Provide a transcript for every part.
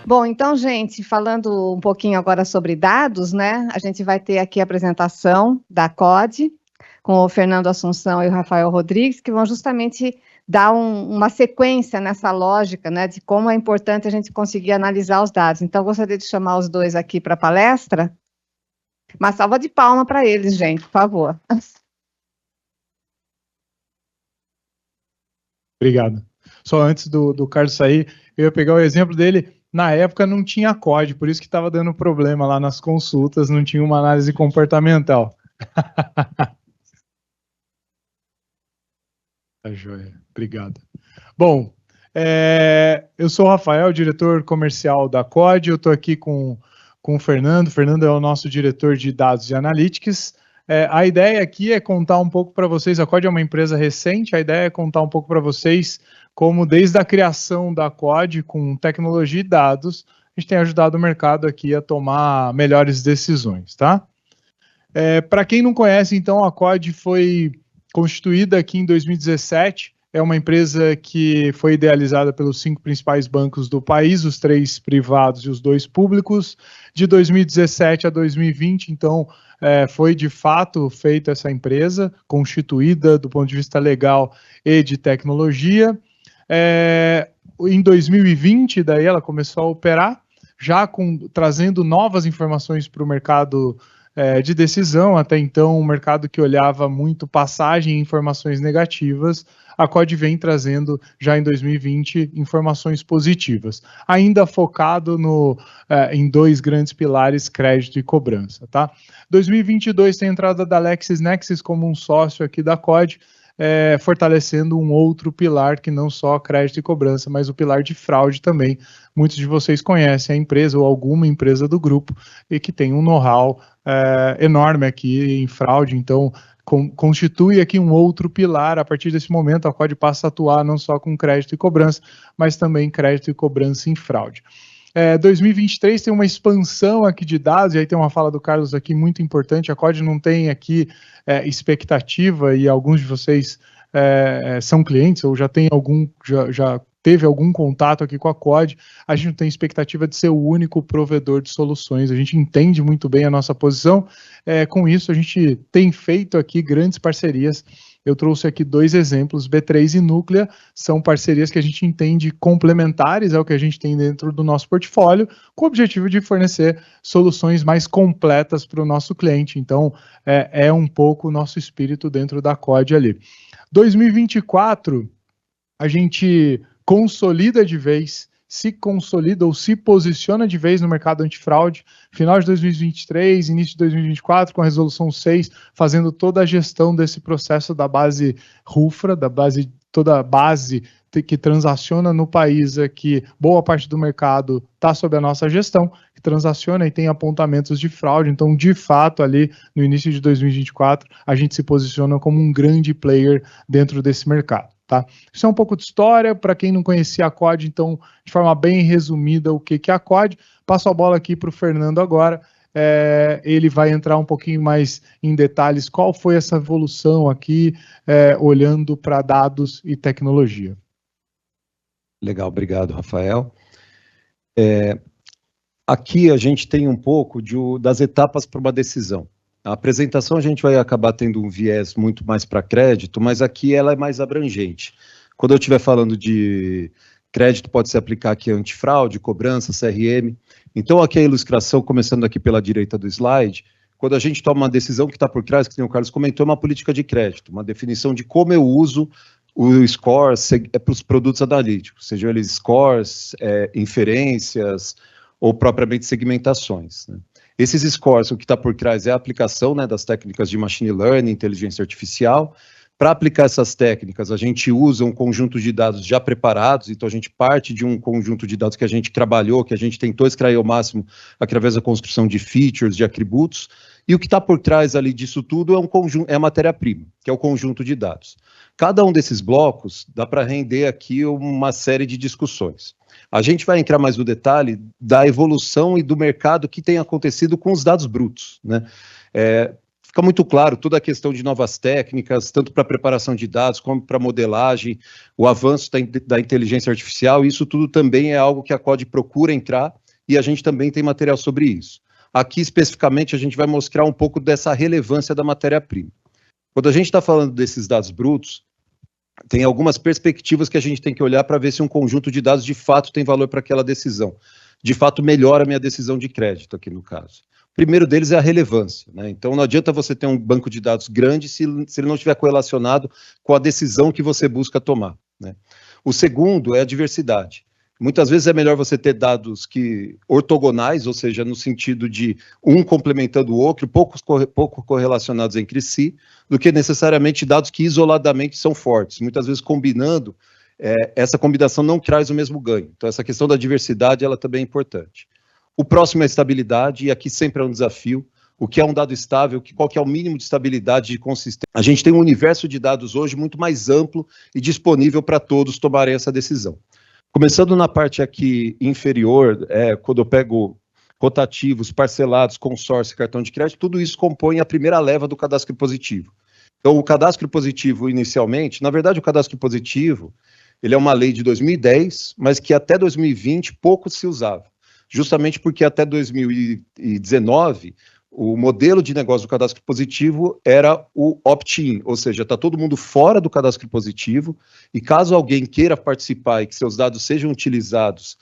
Bom, então, gente, falando um pouquinho agora sobre dados, né? A gente vai ter aqui a apresentação da COD, com o Fernando Assunção e o Rafael Rodrigues, que vão justamente dar uma sequência nessa lógica, né, de como é importante a gente conseguir analisar os dados. Então, eu gostaria de chamar os dois aqui para a palestra. Uma salva de palmas para eles, gente, por favor. Obrigado. Só antes do Carlos sair, eu ia pegar o exemplo dele. Na época não tinha COD, por isso que estava dando problema lá nas consultas, não tinha uma análise comportamental. Tá joia, obrigado. Bom, eu sou o Rafael, diretor comercial da COD, eu estou aqui com o Fernando. O Fernando é o nosso diretor de dados e analytics. A ideia aqui é contar um pouco para vocês, a COD é uma empresa recente, a ideia é contar um pouco para vocês como desde a criação da COD, com tecnologia e dados, a gente tem ajudado o mercado aqui a tomar melhores decisões, tá? Para quem não conhece, então, a COD foi constituída aqui em 2017, é uma empresa que foi idealizada pelos 5 principais bancos do país, os 3 privados e os 2 públicos. De 2017 a 2020, então, foi de fato feita essa empresa, constituída do ponto de vista legal e de tecnologia. Em 2020, daí ela começou a operar, já trazendo novas informações para o mercado de decisão. Até então, um mercado que olhava muito passagem e informações negativas, a COD vem trazendo, já em 2020, informações positivas, ainda focado em 2 grandes pilares, crédito e cobrança. Tá? 2022 tem a entrada da LexisNexis como um sócio aqui da COD, fortalecendo um outro pilar que não só crédito e cobrança, mas o pilar de fraude também. Muitos de vocês conhecem a empresa ou alguma empresa do grupo e que tem um know-how enorme aqui em fraude, então constitui aqui um outro pilar. A partir desse momento a COD passa a atuar não só com crédito e cobrança, mas também crédito e cobrança em fraude. 2023 tem uma expansão aqui de dados, e aí tem uma fala do Carlos aqui muito importante. A COD não tem aqui expectativa, e alguns de vocês são clientes ou já teve algum contato aqui com a COD. A gente não tem expectativa de ser o único provedor de soluções, a gente entende muito bem a nossa posição. Com isso, a gente tem feito aqui grandes parcerias. Eu trouxe aqui 2 exemplos, B3 e Núclea, são parcerias que a gente entende complementares ao que a gente tem dentro do nosso portfólio, com o objetivo de fornecer soluções mais completas para o nosso cliente. Então, é um pouco o nosso espírito dentro da COD ali. 2024, a gente consolida de vez, se consolida ou se posiciona de vez no mercado antifraude. Final de 2023, início de 2024, com a resolução 6, fazendo toda a gestão desse processo da base RUFRA, toda a base que transaciona no país aqui. Boa parte do mercado está sob a nossa gestão, que transaciona e tem apontamentos de fraude. Então, de fato, ali no início de 2024, a gente se posiciona como um grande player dentro desse mercado. Tá? Isso é um pouco de história, para quem não conhecia a COD, então, de forma bem resumida, o que é a COD. Passo a bola aqui para o Fernando agora, ele vai entrar um pouquinho mais em detalhes, qual foi essa evolução aqui, olhando para dados e tecnologia. Legal, obrigado, Rafael. Aqui a gente tem um pouco das etapas para uma decisão. A apresentação a gente vai acabar tendo um viés muito mais para crédito, mas aqui ela é mais abrangente. Quando eu estiver falando de crédito, pode se aplicar aqui antifraude, cobrança, CRM. Então, aqui a ilustração, começando aqui pela direita do slide, quando a gente toma uma decisão que está por trás, que o Carlos comentou, é uma política de crédito, uma definição de como eu uso o score para os produtos analíticos, sejam eles scores, inferências ou propriamente segmentações, né? Esses scores, o que está por trás é a aplicação, né, das técnicas de machine learning, inteligência artificial. Para aplicar essas técnicas, a gente usa um conjunto de dados já preparados, então a gente parte de um conjunto de dados que a gente trabalhou, que a gente tentou extrair ao máximo através da construção de features, de atributos, e o que está por trás ali disso tudo é a matéria-prima, que é o conjunto de dados. Cada um desses blocos dá para render aqui uma série de discussões. A gente vai entrar mais no detalhe da evolução e do mercado que tem acontecido com os dados brutos, né? fica muito claro toda a questão de novas técnicas, tanto para preparação de dados, como para modelagem, o avanço da inteligência artificial, e isso tudo também é algo que a COD procura entrar, e a gente também tem material sobre isso. Aqui, especificamente, a gente vai mostrar um pouco dessa relevância da matéria-prima. Quando a gente está falando desses dados brutos, tem algumas perspectivas que a gente tem que olhar para ver se um conjunto de dados de fato tem valor para aquela decisão. De fato, melhora a minha decisão de crédito aqui no caso. O primeiro deles é a relevância, né? Então, não adianta você ter um banco de dados grande se ele não estiver correlacionado com a decisão que você busca tomar, né? O segundo é a diversidade. Muitas vezes é melhor você ter dados ortogonais, ou seja, no sentido de um complementando o outro, pouco correlacionados entre si, do que necessariamente dados que isoladamente são fortes. Muitas vezes combinando, essa combinação não traz o mesmo ganho. Então essa questão da diversidade, ela também é importante. O próximo é a estabilidade, e aqui sempre é um desafio. O que é um dado estável, qual que é o mínimo de estabilidade e consistência? A gente tem um universo de dados hoje muito mais amplo e disponível para todos tomarem essa decisão. Começando na parte aqui inferior, quando eu pego rotativos, parcelados, consórcio, cartão de crédito, tudo isso compõe a primeira leva do cadastro positivo. Então, o cadastro positivo, inicialmente, na verdade, o cadastro positivo, ele é uma lei de 2010, mas que até 2020 pouco se usava. Justamente porque até 2019, o modelo de negócio do cadastro positivo era o opt-in, ou seja, está todo mundo fora do cadastro positivo, e caso alguém queira participar e que seus dados sejam utilizados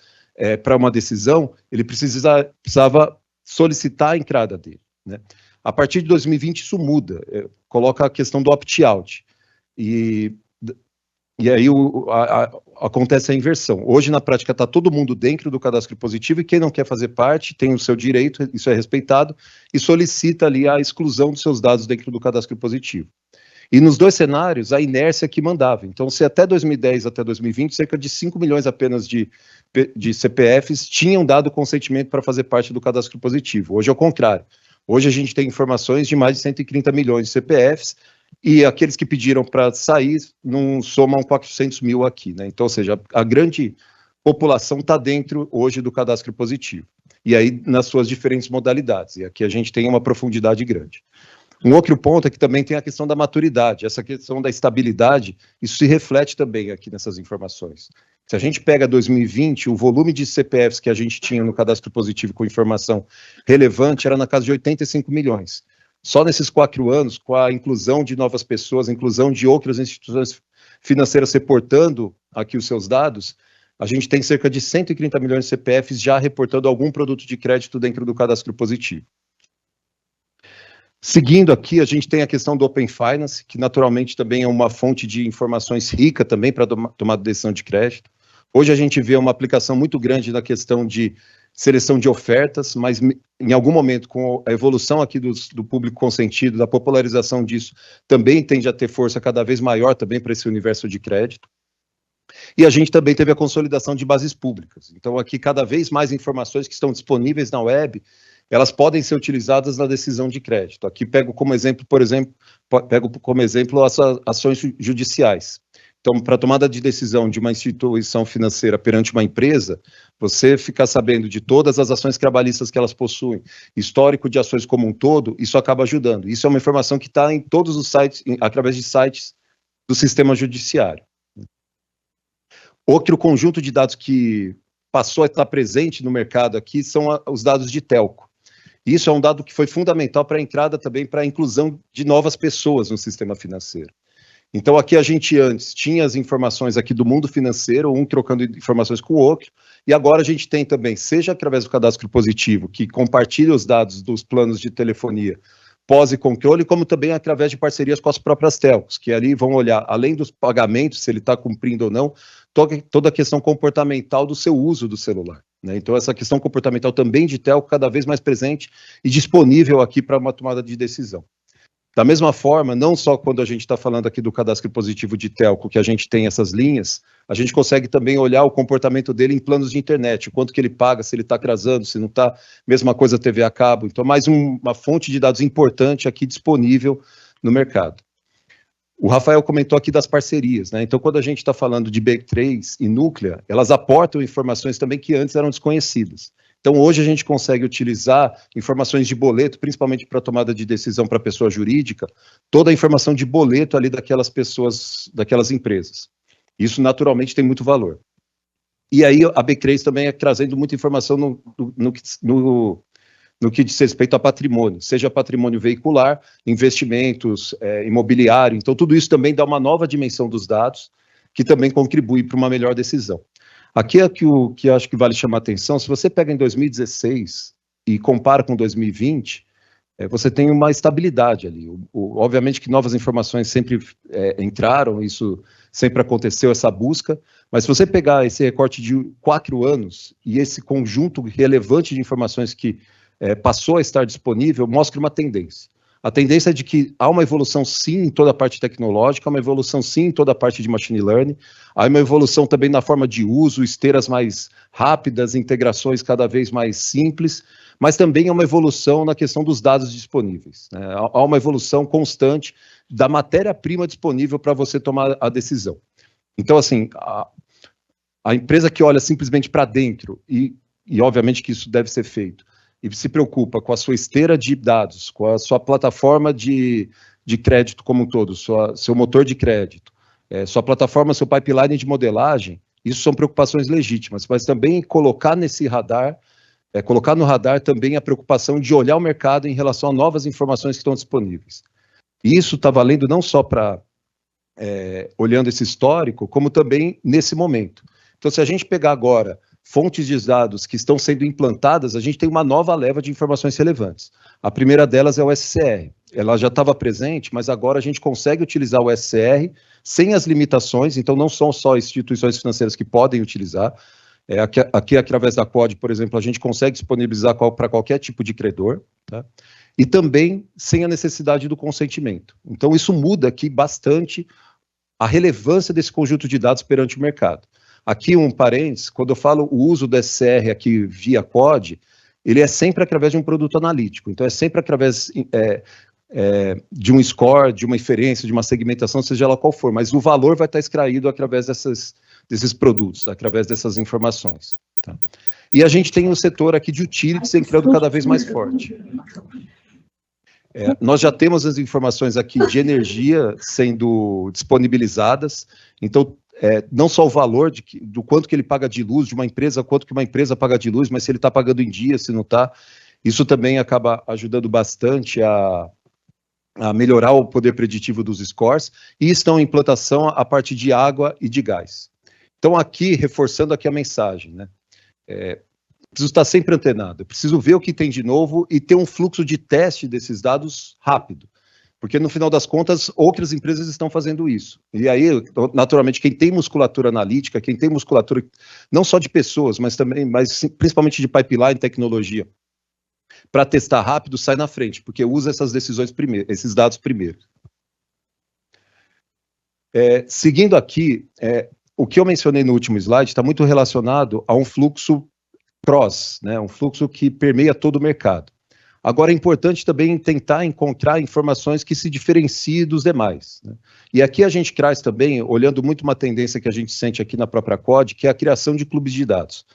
para uma decisão, ele precisava solicitar a entrada dele, né? A partir de 2020 isso muda, coloca a questão do opt-out, e aí acontece a inversão. Hoje, na prática, está todo mundo dentro do cadastro positivo, e quem não quer fazer parte tem o seu direito, isso é respeitado, e solicita ali a exclusão dos seus dados dentro do cadastro positivo. E nos dois cenários, a inércia que mandava. Então, se até 2010, até 2020, cerca de 5 milhões apenas de CPFs tinham dado consentimento para fazer parte do cadastro positivo. Hoje é o contrário. Hoje a gente tem informações de mais de 130 milhões de CPFs, e aqueles que pediram para sair não somam 400 mil aqui, né? Então, ou seja, a grande população está dentro hoje do cadastro positivo, e aí nas suas diferentes modalidades, e aqui a gente tem uma profundidade grande. Um outro ponto é que também tem a questão da maturidade, essa questão da estabilidade, isso se reflete também aqui nessas informações. Se a gente pega 2020, o volume de CPFs que a gente tinha no cadastro positivo com informação relevante era na casa de 85 milhões. Só nesses 4 anos, com a inclusão de novas pessoas, a inclusão de outras instituições financeiras reportando aqui os seus dados, a gente tem cerca de 130 milhões de CPFs já reportando algum produto de crédito dentro do cadastro positivo. Seguindo aqui, a gente tem a questão do Open Finance, que naturalmente também é uma fonte de informações rica também para tomar decisão de crédito. Hoje a gente vê uma aplicação muito grande na questão de seleção de ofertas, mas em algum momento, com a evolução aqui do público consentido, da popularização disso, também tende a ter força cada vez maior também para esse universo de crédito. E a gente também teve a consolidação de bases públicas. Então, aqui, cada vez mais informações que estão disponíveis na web, elas podem ser utilizadas na decisão de crédito. Aqui pego como exemplo, as ações judiciais. Então, para a tomada de decisão de uma instituição financeira perante uma empresa, você ficar sabendo de todas as ações trabalhistas que elas possuem, histórico de ações como um todo, isso acaba ajudando. Isso é uma informação que está em todos os sites, através de sites do sistema judiciário. Outro conjunto de dados que passou a estar presente no mercado aqui são os dados de telco. Isso é um dado que foi fundamental para a entrada também, para a inclusão de novas pessoas no sistema financeiro. Então, aqui a gente antes tinha as informações aqui do mundo financeiro, um trocando informações com o outro, e agora a gente tem também, seja através do cadastro positivo, que compartilha os dados dos planos de telefonia pós e controle, como também através de parcerias com as próprias telcos, que ali vão olhar, além dos pagamentos, se ele está cumprindo ou não, toda a questão comportamental do seu uso do celular, né? Então, essa questão comportamental também de telco cada vez mais presente e disponível aqui para uma tomada de decisão. Da mesma forma, não só quando a gente está falando aqui do cadastro positivo de telco, que a gente tem essas linhas, a gente consegue também olhar o comportamento dele em planos de internet, o quanto que ele paga, se ele está atrasando, se não está, mesma coisa TV a cabo. Então, mais uma fonte de dados importante aqui disponível no mercado. O Rafael comentou aqui das parcerias, né? Então, quando a gente está falando de B3 e Núclea, elas aportam informações também que antes eram desconhecidas. Então, hoje a gente consegue utilizar informações de boleto, principalmente para tomada de decisão para pessoa jurídica, toda a informação de boleto ali daquelas pessoas, daquelas empresas. Isso, naturalmente, tem muito valor. E aí, a B3 também é trazendo muita informação no que diz respeito a patrimônio, seja patrimônio veicular, investimentos, imobiliário. Então, tudo isso também dá uma nova dimensão dos dados, que também contribui para uma melhor decisão. Aqui é o que eu acho que vale chamar a atenção: se você pega em 2016 e compara com 2020, você tem uma estabilidade ali. Obviamente que novas informações sempre entraram, isso sempre aconteceu, essa busca, mas se você pegar esse recorte de 4 anos e esse conjunto relevante de informações que passou a estar disponível, mostra uma tendência. A tendência é de que há uma evolução, sim, em toda a parte tecnológica, há uma evolução, sim, em toda a parte de machine learning, há uma evolução também na forma de uso, esteiras mais rápidas, integrações cada vez mais simples, mas também há uma evolução na questão dos dados disponíveis, né? Há uma evolução constante da matéria-prima disponível para você tomar a decisão. Então, assim, a empresa que olha simplesmente para dentro, e obviamente que isso deve ser feito, e se preocupa com a sua esteira de dados, com a sua plataforma de crédito como um todo, seu motor de crédito, sua plataforma, seu pipeline de modelagem, isso são preocupações legítimas, mas também colocar nesse radar, colocar no radar também a preocupação de olhar o mercado em relação a novas informações que estão disponíveis. E isso está valendo não só para, olhando esse histórico, como também nesse momento. Então, se a gente pegar agora fontes de dados que estão sendo implantadas, a gente tem uma nova leva de informações relevantes. A primeira delas é o SCR. Ela já estava presente, mas agora a gente consegue utilizar o SCR sem as limitações, então não são só instituições financeiras que podem utilizar. Aqui, através da COD, por exemplo, a gente consegue disponibilizar para qualquer tipo de credor, tá? E também sem a necessidade do consentimento. Então, isso muda aqui bastante a relevância desse conjunto de dados perante o mercado. Aqui um parênteses, quando eu falo o uso do SCR aqui via COD, ele é sempre através de um produto analítico, então é sempre através de um score, de uma inferência, de uma segmentação, seja lá qual for, mas o valor vai estar extraído através desses produtos, através dessas informações. Tá? E a gente tem um setor aqui de utilities entrando cada vez mais forte. Nós já temos as informações aqui de energia sendo disponibilizadas, então não só o valor do quanto que ele paga de luz de uma empresa, quanto que uma empresa paga de luz, mas se ele está pagando em dia, se não está, isso também acaba ajudando bastante a melhorar o poder preditivo dos scores, e estão em implantação a parte de água e de gás. Então aqui, reforçando aqui a mensagem, né? Preciso estar sempre antenado, eu preciso ver o que tem de novo e ter um fluxo de teste desses dados rápido. Porque, no final das contas, outras empresas estão fazendo isso. E aí, naturalmente, quem tem musculatura analítica, quem tem musculatura não só de pessoas, mas principalmente de pipeline, tecnologia, para testar rápido, sai na frente, porque usa essas decisões primeiro, esses dados primeiro. Seguindo aqui, o que eu mencionei no último slide está muito relacionado a um fluxo cross, né, um fluxo que permeia todo o mercado. Agora, é importante também tentar encontrar informações que se diferenciem dos demais, né? E aqui a gente traz também, olhando muito uma tendência que a gente sente aqui na própria COD, que é a criação de clubes de dados.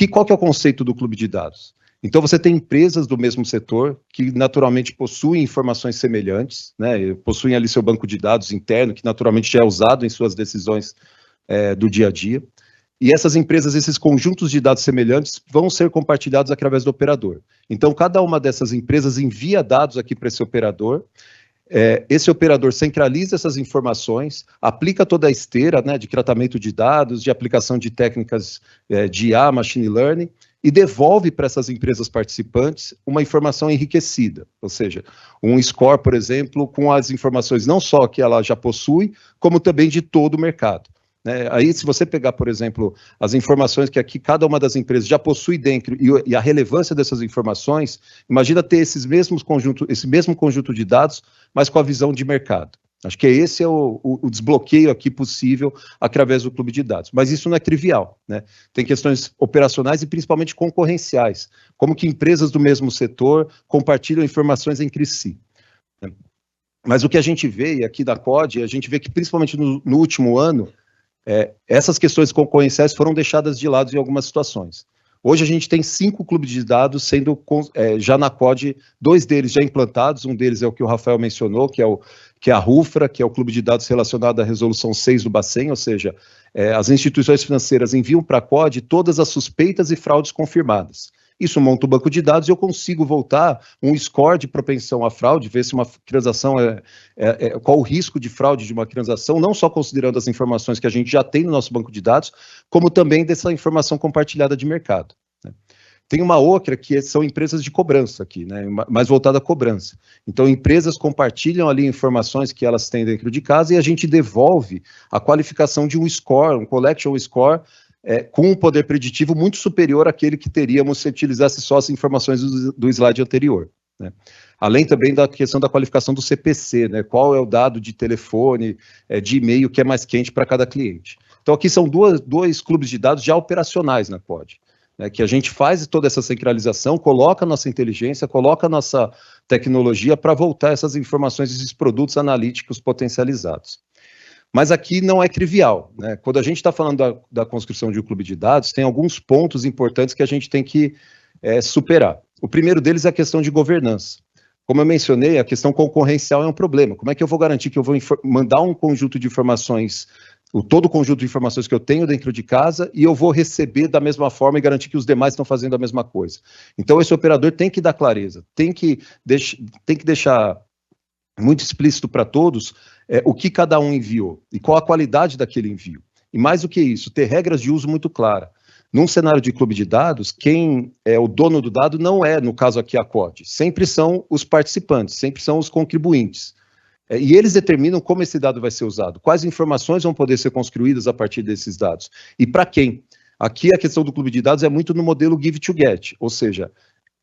Qual que é o conceito do clube de dados? Então, você tem empresas do mesmo setor que naturalmente possuem informações semelhantes, né? Possuem ali seu banco de dados interno, que naturalmente já é usado em suas decisões do dia a dia. E essas empresas, esses conjuntos de dados semelhantes vão ser compartilhados através do operador. Então, cada uma dessas empresas envia dados aqui para esse operador, esse operador centraliza essas informações, aplica toda a esteira, né, de tratamento de dados, de aplicação de técnicas de IA, machine learning, e devolve para essas empresas participantes uma informação enriquecida, ou seja, um score, por exemplo, com as informações não só que ela já possui, como também de todo o mercado. Aí, se você pegar, por exemplo, as informações que aqui cada uma das empresas já possui dentro e a relevância dessas informações, imagina ter esse mesmo conjunto de dados, mas com a visão de mercado. Acho que esse é o desbloqueio aqui possível através do clube de dados. Mas isso não é trivial, né? Tem questões operacionais e principalmente concorrenciais, como que empresas do mesmo setor compartilham informações entre si. Mas o que a gente vê, e aqui da COD, a gente vê que principalmente no último ano, essas questões concorrenciais foram deixadas de lado em algumas situações. Hoje a gente tem 5 clubes de dados sendo já na COD, 2 deles já implantados, um deles é o que o Rafael mencionou, que é a RUFRA, que é o clube de dados relacionado à resolução 6 do Bacen, ou seja, as instituições financeiras enviam para a COD todas as suspeitas e fraudes confirmadas. Isso monta o banco de dados e eu consigo voltar um score de propensão à fraude, ver se uma transação qual o risco de fraude de uma transação, não só considerando as informações que a gente já tem no nosso banco de dados, como também dessa informação compartilhada de mercado. Né? Tem uma outra que são empresas de cobrança aqui, né, mais voltada à cobrança. Então, empresas compartilham ali informações que elas têm dentro de casa e a gente devolve a qualificação de um score, um collection score, com um poder preditivo muito superior àquele que teríamos se utilizasse só as informações do slide anterior. Né? Além também da questão da qualificação do CPC, né? Qual é o dado de telefone, de e-mail que é mais quente para cada cliente. Então aqui são dois clubes de dados já operacionais na COD, né? Que a gente faz toda essa centralização, coloca a nossa inteligência, coloca a nossa tecnologia para voltar essas informações, esses produtos analíticos potencializados. Mas aqui não é trivial, né? Quando a gente está falando da construção de um clube de dados, tem alguns pontos importantes que a gente tem que superar. O primeiro deles é a questão de governança. Como eu mencionei, a questão concorrencial é um problema. Como é que eu vou garantir que eu vou mandar um conjunto de informações, todo o conjunto de informações que eu tenho dentro de casa, e eu vou receber da mesma forma e garantir que os demais estão fazendo a mesma coisa? Então, esse operador tem que dar clareza, tem que deixar muito explícito para todos o que cada um enviou e qual a qualidade daquele envio. E mais do que isso, ter regras de uso muito claras. Num cenário de clube de dados, quem é o dono do dado não é, no caso aqui, a COD. Sempre são os participantes, sempre são os contribuintes. E eles determinam como esse dado vai ser usado, quais informações vão poder ser construídas a partir desses dados. E para quem? Aqui a questão do clube de dados é muito no modelo give to get, ou seja,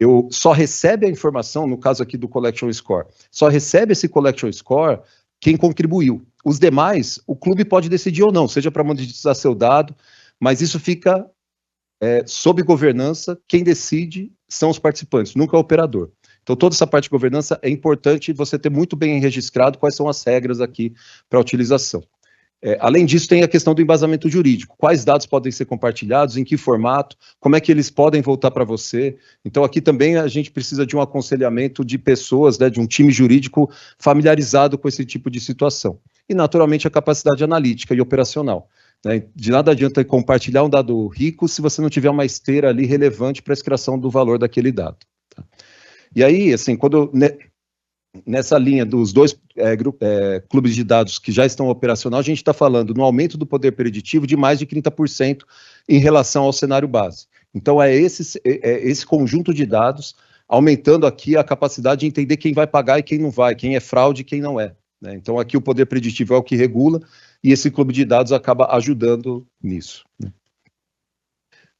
eu só recebe a informação, no caso aqui do Collection Score, só recebe esse Collection Score quem contribuiu. Os demais, o clube pode decidir ou não, seja para monetizar seu dado, mas isso fica sob governança, quem decide são os participantes, nunca o operador. Então, toda essa parte de governança é importante você ter muito bem registrado quais são as regras aqui para a utilização. Além disso, tem a questão do embasamento jurídico. Quais dados podem ser compartilhados, em que formato, como é que eles podem voltar para você. Então, aqui também a gente precisa de um aconselhamento de pessoas, né, de um time jurídico familiarizado com esse tipo de situação. E, naturalmente, a capacidade analítica e operacional. Né? De nada adianta compartilhar um dado rico se você não tiver uma esteira ali relevante para a extração do valor daquele dado. Tá? E aí, assim, quando... Nessa linha dos dois clubes de dados que já estão operacionais, a gente está falando no aumento do poder preditivo de mais de 30% em relação ao cenário base. Então, esse conjunto de dados aumentando aqui a capacidade de entender quem vai pagar e quem não vai, quem é fraude e quem não é. Né? Então, aqui o poder preditivo é o que regula e esse clube de dados acaba ajudando nisso.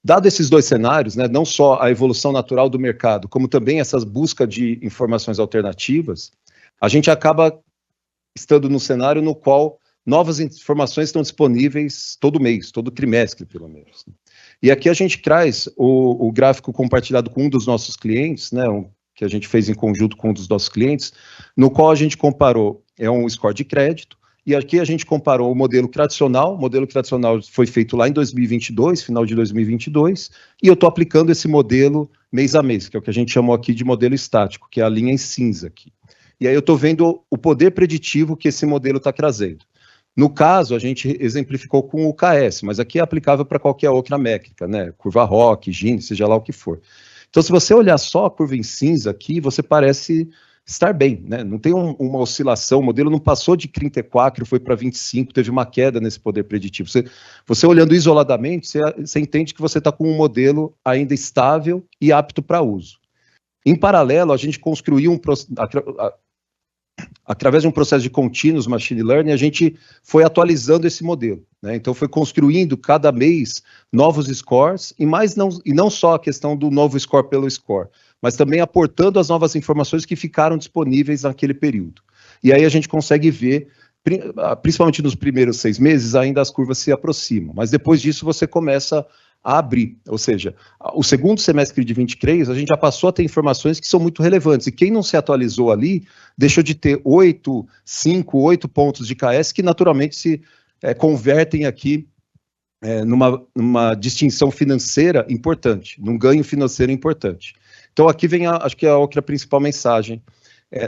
Dado esses dois cenários, né, não só a evolução natural do mercado, como também essas buscas de informações alternativas, a gente acaba estando num cenário no qual novas informações estão disponíveis todo mês, todo trimestre, pelo menos. E aqui a gente traz o gráfico compartilhado com um dos nossos clientes, né, que a gente fez em conjunto com um dos nossos clientes, no qual a gente comparou, um score de crédito, e aqui a gente comparou o modelo tradicional foi feito lá em 2022, final de 2022, e eu estou aplicando esse modelo mês a mês, que é o que a gente chamou aqui de modelo estático, que é a linha em cinza aqui. E aí eu estou vendo o poder preditivo que esse modelo está trazendo. No caso, a gente exemplificou com o KS, mas aqui é aplicável para qualquer outra métrica, né? Curva ROC, Gini, seja lá o que for. Então, se você olhar só a curva em cinza aqui, você parece estar bem, né? Não tem uma oscilação, o modelo não passou de 34, foi para 25, teve uma queda nesse poder preditivo. Você olhando isoladamente, você entende que você está com um modelo ainda estável e apto para uso. Em paralelo, a gente construiu através de um processo de continuous machine learning, a gente foi atualizando esse modelo, né? Então foi construindo cada mês novos scores, e não só a questão do novo score pelo score, mas também aportando as novas informações que ficaram disponíveis naquele período. E aí a gente consegue ver, principalmente nos primeiros 6 meses, ainda as curvas se aproximam, mas depois disso você começa a abrir, ou seja, o segundo semestre de 23, a gente já passou a ter informações que são muito relevantes, e quem não se atualizou ali, deixou de ter 8 pontos de KS, que naturalmente se convertem aqui numa distinção financeira importante, num ganho financeiro importante. Então aqui vem, acho que a outra principal mensagem.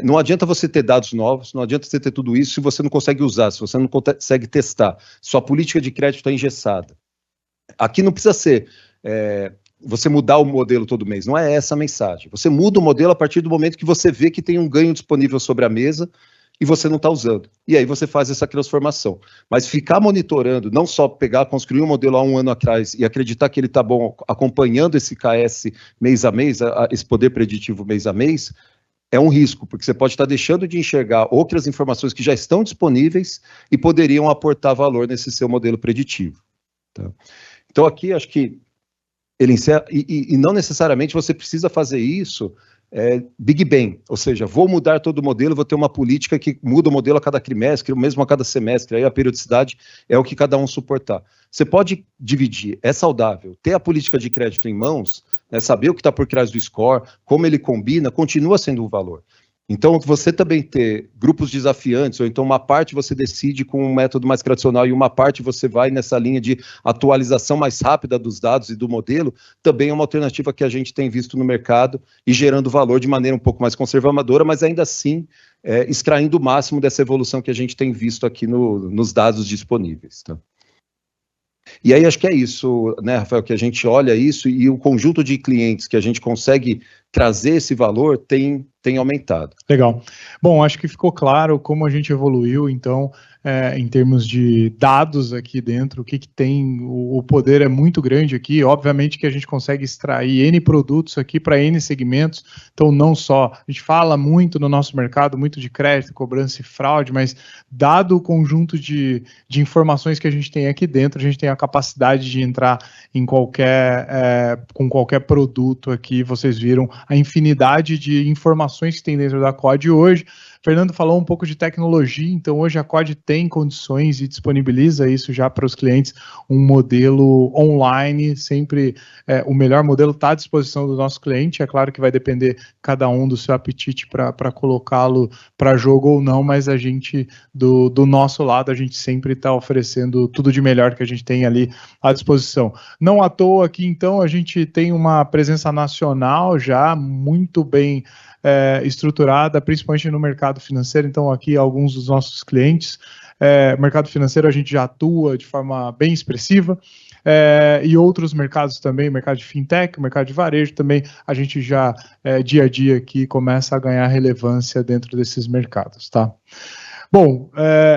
Não adianta você ter dados novos, não adianta você ter tudo isso se você não consegue usar, se você não consegue testar. Sua política de crédito está engessada. Aqui não precisa ser você mudar o modelo todo mês, não é essa a mensagem. Você muda o modelo a partir do momento que você vê que tem um ganho disponível sobre a mesa e você não está usando. E aí você faz essa transformação. Mas ficar monitorando, não só construir um modelo há um ano atrás e acreditar que ele está bom, acompanhando esse KS mês a mês, esse poder preditivo mês a mês, é um risco, porque você pode estar deixando de enxergar outras informações que já estão disponíveis e poderiam aportar valor nesse seu modelo preditivo. Tá? Então aqui acho que ele encerra, e não necessariamente você precisa fazer isso Big Bang, ou seja, vou mudar todo o modelo, vou ter uma política que muda o modelo a cada trimestre, ou mesmo a cada semestre, aí a periodicidade é o que cada um suportar. Você pode dividir, é saudável, ter a política de crédito em mãos, saber o que está por trás do score, como ele combina, continua sendo um valor. Então, você também ter grupos desafiantes, ou então uma parte você decide com um método mais tradicional e uma parte você vai nessa linha de atualização mais rápida dos dados e do modelo, também é uma alternativa que a gente tem visto no mercado e gerando valor de maneira um pouco mais conservadora, mas ainda assim extraindo o máximo dessa evolução que a gente tem visto aqui nos dados disponíveis. Tá? E aí acho que é isso, né, Rafael, que a gente olha isso e o conjunto de clientes que a gente consegue trazer esse valor tem aumentado. Legal. Bom, acho que ficou claro como a gente evoluiu, então, em termos de dados aqui dentro, o que tem, o poder é muito grande aqui, obviamente que a gente consegue extrair N produtos aqui para N segmentos, então não só, a gente fala muito no nosso mercado, muito de crédito, cobrança e fraude, mas dado o conjunto de informações que a gente tem aqui dentro, a gente tem a capacidade de entrar em com qualquer produto aqui, vocês viram a infinidade de informações que tem dentro da COD hoje. Fernando falou um pouco de tecnologia, então hoje a COD tem condições e disponibiliza isso já para os clientes, um modelo online, sempre o melhor modelo está à disposição do nosso cliente, é claro que vai depender cada um do seu apetite para colocá-lo para jogo ou não, mas a gente, do nosso lado, a gente sempre está oferecendo tudo de melhor que a gente tem ali à disposição. Não à toa aqui, então, a gente tem uma presença nacional já muito bem estruturada, principalmente no mercado financeiro, então aqui alguns dos nossos clientes, mercado financeiro a gente já atua de forma bem expressiva, e outros mercados também, mercado de fintech, mercado de varejo também, a gente já dia a dia aqui começa a ganhar relevância dentro desses mercados, tá? Bom,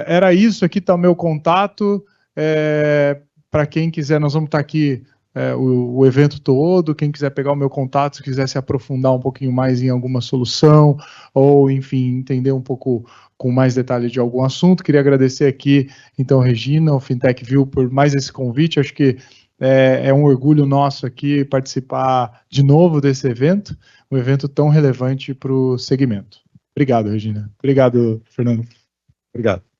era isso, aqui está o meu contato, para quem quiser, nós vamos estar aqui o evento todo, quem quiser pegar o meu contato, se quiser se aprofundar um pouquinho mais em alguma solução, ou enfim, entender um pouco com mais detalhe de algum assunto, queria agradecer aqui, então, Regina, o Fintech View, por mais esse convite, acho que é um orgulho nosso aqui participar de novo desse evento, um evento tão relevante para o segmento. Obrigado, Regina. Obrigado, Fernando. Obrigado.